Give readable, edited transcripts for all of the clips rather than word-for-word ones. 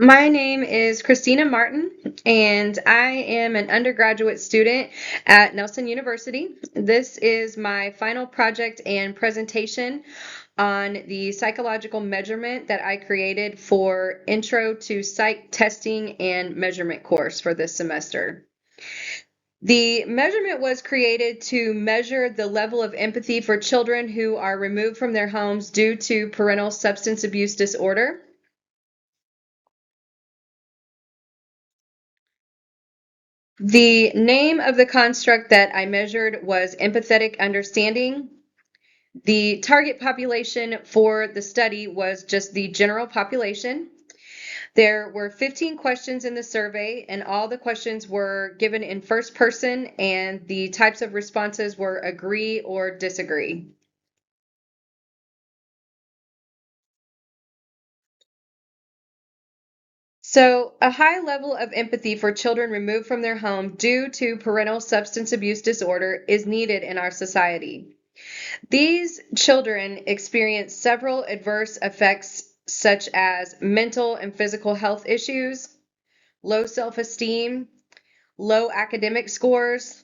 My name is Christina Martin, and I am an undergraduate student at Nelson University. This is my final project and presentation on the psychological measurement that I created for Intro to Psych Testing and Measurement course for this semester. The measurement was created to measure the level of empathy for children who are removed from their homes due to parental substance abuse disorder. The name of the construct that I measured was empathetic understanding. The target population for the study was just the general population. There were 15 questions in the survey, and all the questions were given in first person, and the types of responses were agree or disagree. So, a high level of empathy for children removed from their home due to parental substance abuse disorder is needed in our society. These children experience several adverse effects, such as mental and physical health issues, low self esteem, low academic scores,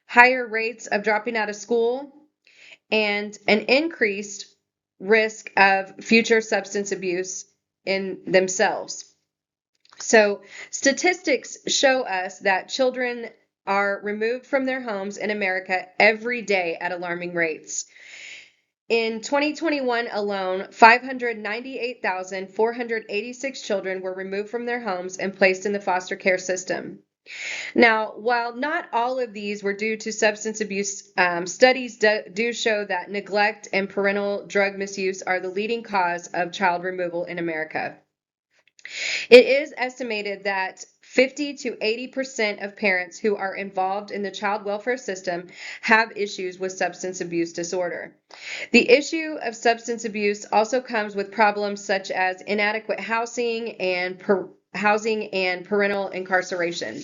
higher rates of dropping out of school, and an increased risk of future substance abuse in themselves. So, statistics show us that children are removed from their homes in America every day at alarming rates. In 2021 alone, 598,486 children were removed from their homes and placed in the foster care system. Now, while not all of these were due to substance abuse, studies do show that neglect and parental drug misuse are the leading cause of child removal in America. It is estimated that 50 to 80% of parents who are involved in the child welfare system have issues with substance abuse disorder. The issue of substance abuse also comes with problems such as inadequate housing and parental incarceration.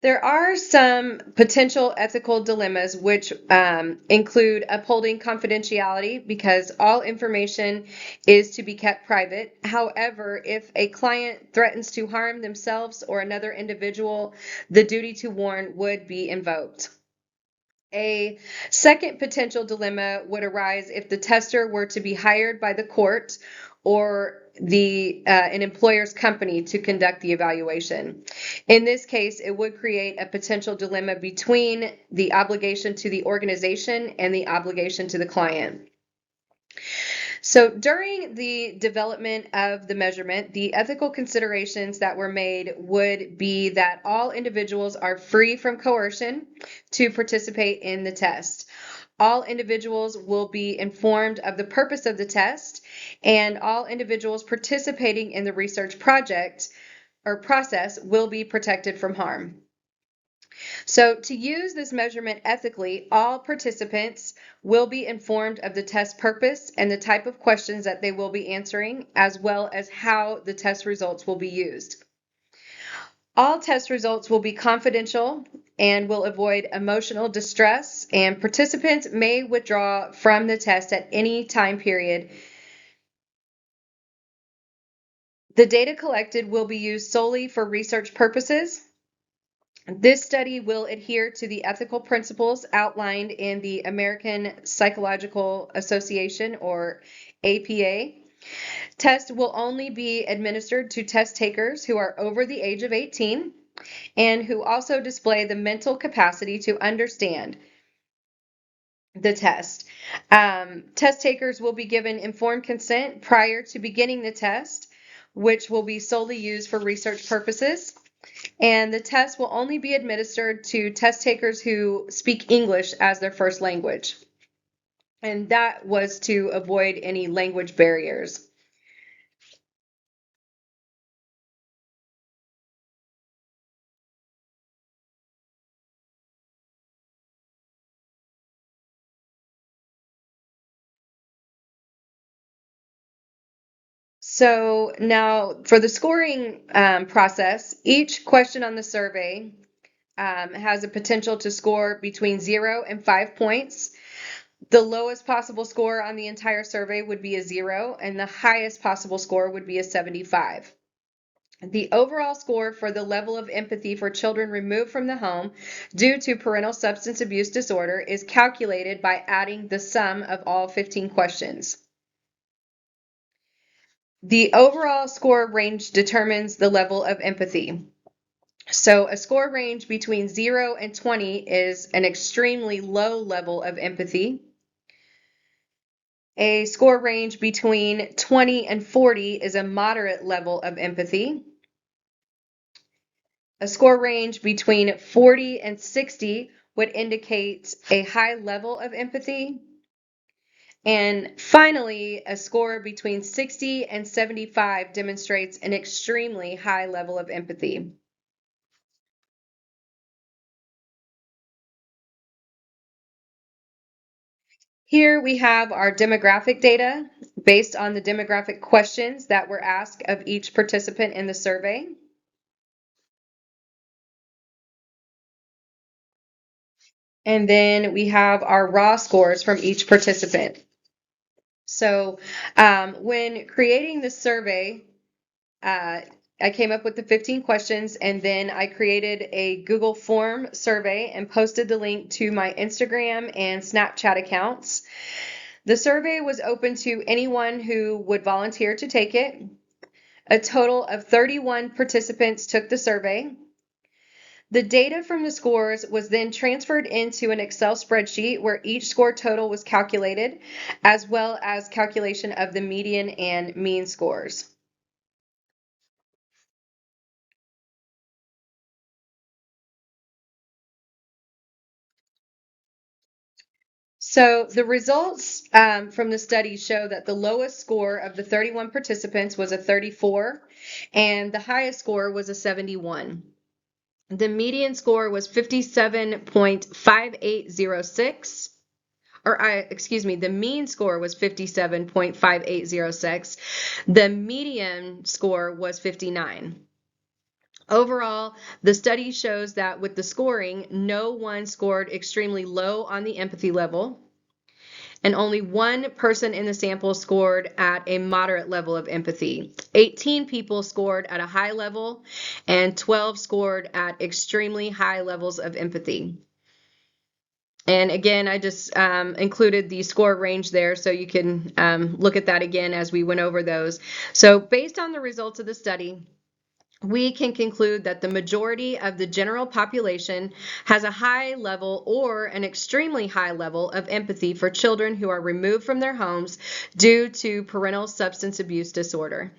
There are some potential ethical dilemmas which include upholding confidentiality because all information is to be kept private. However, if a client threatens to harm themselves or another individual, the duty to warn would be invoked. A second potential dilemma would arise if the tester were to be hired by the court or an employer's company to conduct the evaluation. In this case, it would create a potential dilemma between the obligation to the organization and the obligation to the client. So during the development of the measurement, the ethical considerations that were made would be that all individuals are free from coercion to participate in the test. All individuals will be informed of the purpose of the test, and all individuals participating in the research project or process will be protected from harm. So, to use this measurement ethically, all participants will be informed of the test purpose and the type of questions that they will be answering, as well as how the test results will be used. All test results will be confidential and will avoid emotional distress, and participants may withdraw from the test at any time period. The data collected will be used solely for research purposes. This study will adhere to the ethical principles outlined in the American Psychological Association, or APA. Test will only be administered to test takers who are over the age of 18 and who also display the mental capacity to understand the test. Test takers will be given informed consent prior to beginning the test, which will be solely used for research purposes. And the test will only be administered to test takers who speak English as their first language. And that was to avoid any language barriers. So now for the scoring process, each question on the survey has a potential to score between 0 and 5 points. The lowest possible score on the entire survey would be a 0, and the highest possible score would be a 75. The overall score for the level of empathy for children removed from the home due to parental substance abuse disorder is calculated by adding the sum of all 15 questions. The overall score range determines the level of empathy. So a score range between 0 and 20 is an extremely low level of empathy. A score range between 20 and 40 is a moderate level of empathy. A score range between 40 and 60 would indicate a high level of empathy. And finally, a score between 60 and 75 demonstrates an extremely high level of empathy. Here we have our demographic data based on the demographic questions that were asked of each participant in the survey. And then we have our raw scores from each participant. So when creating the survey, I came up with the 15 questions, and then I created a Google form survey and posted the link to my Instagram and Snapchat accounts. The survey was open to anyone who would volunteer to take it. A total of 31 participants took the survey. The data from the scores was then transferred into an Excel spreadsheet where each score total was calculated, as well as calculation of the median and mean scores. So the results from the study show that the lowest score of the 31 participants was a 34, and the highest score was a 71. The median score was 57.5806, the mean score was 57.5806. The median score was 59. Overall, the study shows that with the scoring, no one scored extremely low on the empathy level, and only one person in the sample scored at a moderate level of empathy. 18 people scored at a high level, and 12 scored at extremely high levels of empathy. And again, I just included the score range there so you can look at that again as we went over those. So based on the results of the study, we can conclude that the majority of the general population has a high level or an extremely high level of empathy for children who are removed from their homes due to parental substance abuse disorder.